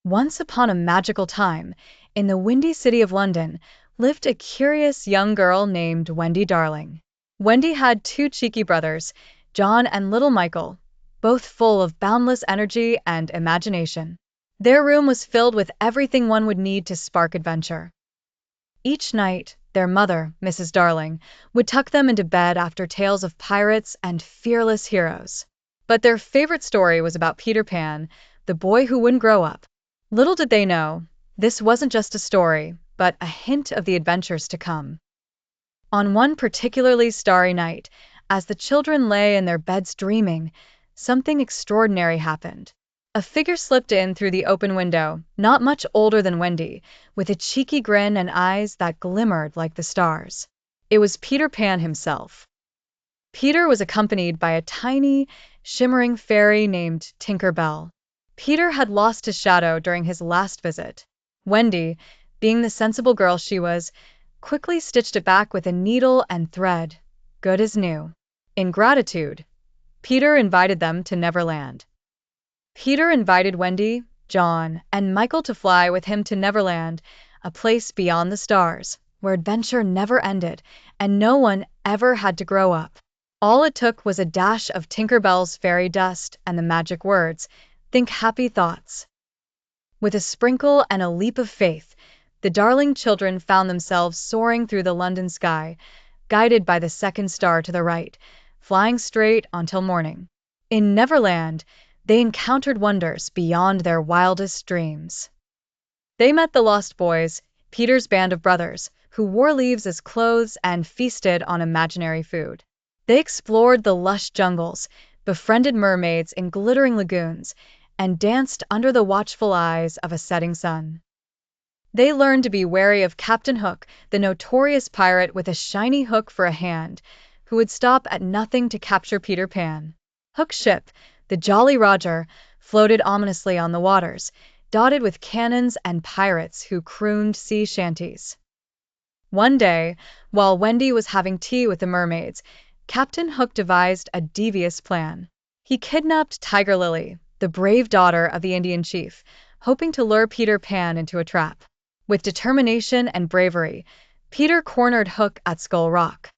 Once upon a magical time, in the windy city of London, lived a curious young girl named Wendy Darling. Wendy had two cheeky brothers, John and little Michael, both full of boundless energy and imagination. Their room was filled with everything one would need to spark adventure. Each night, their mother, Mrs. Darling, would tuck them into bed after tales of pirates and fearless heroes. But their favorite story was about Peter Pan, the boy who wouldn't grow up. Little did they know, this wasn't just a story, but a hint of the adventures to come. On one particularly starry night, as the children lay in their beds dreaming, something extraordinary happened. A figure slipped in through the open window, not much older than Wendy, with a cheeky grin and eyes that glimmered like the stars. It was Peter Pan himself. Peter was accompanied by a tiny, shimmering fairy named Tinker Bell. Peter had lost his shadow during his last visit. Wendy, being the sensible girl she was, quickly stitched it back with a needle and thread, good as new. In gratitude, Peter invited them to Neverland. Peter invited Wendy, John, and Michael to fly with him to Neverland, a place beyond the stars, where adventure never ended and no one ever had to grow up. All it took was a dash of Tinker Bell's fairy dust and the magic words, "Think happy thoughts." With a sprinkle and a leap of faith, the Darling children found themselves soaring through the London sky, guided by the second star to the right, flying straight until morning. In Neverland, they encountered wonders beyond their wildest dreams. They met the Lost Boys, Peter's band of brothers, who wore leaves as clothes and feasted on imaginary food. They explored the lush jungles, befriended mermaids in glittering lagoons, and danced under the watchful eyes of a setting sun. They learned to be wary of Captain Hook, the notorious pirate with a shiny hook for a hand, who would stop at nothing to capture Peter Pan. Hook's ship, the Jolly Roger, floated ominously on the waters, dotted with cannons and pirates who crooned sea shanties. One day, while Wendy was having tea with the mermaids, Captain Hook devised a devious plan. He kidnapped Tiger Lily, the brave daughter of the Indian chief, hoping to lure Peter Pan into a trap. With determination and bravery, Peter cornered Hook at Skull Rock.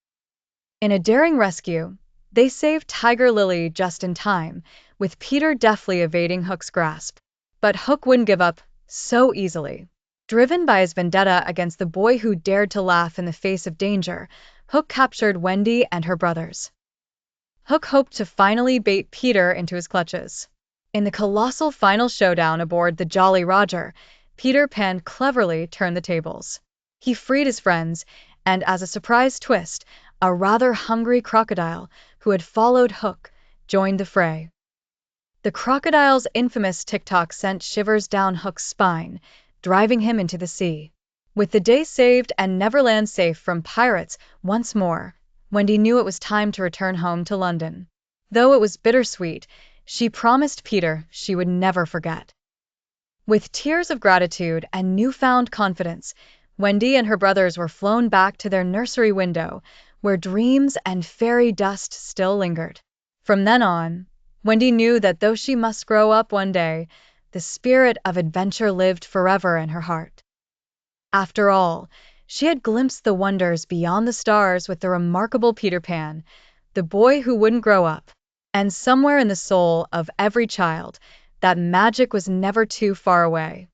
In a daring rescue, they saved Tiger Lily just in time, with Peter deftly evading Hook's grasp. But Hook wouldn't give up so easily. Driven by his vendetta against the boy who dared to laugh in the face of danger, Hook captured Wendy and her brothers. Hook hoped to finally bait Peter into his clutches. In the colossal final showdown aboard the Jolly Roger, Peter Pan cleverly turned the tables. He freed his friends, and as a surprise twist, a rather hungry crocodile, who had followed Hook, joined the fray. The crocodile's infamous tick-tock sent shivers down Hook's spine, driving him into the sea. With the day saved and Neverland safe from pirates once more, Wendy knew it was time to return home to London. Though it was bittersweet, she promised Peter she would never forget. With tears of gratitude and newfound confidence, Wendy and her brothers were flown back to their nursery window, where dreams and fairy dust still lingered. From then on, Wendy knew that though she must grow up one day, the spirit of adventure lived forever in her heart. After all, she had glimpsed the wonders beyond the stars with the remarkable Peter Pan, the boy who wouldn't grow up. And somewhere in the soul of every child, that magic was never too far away.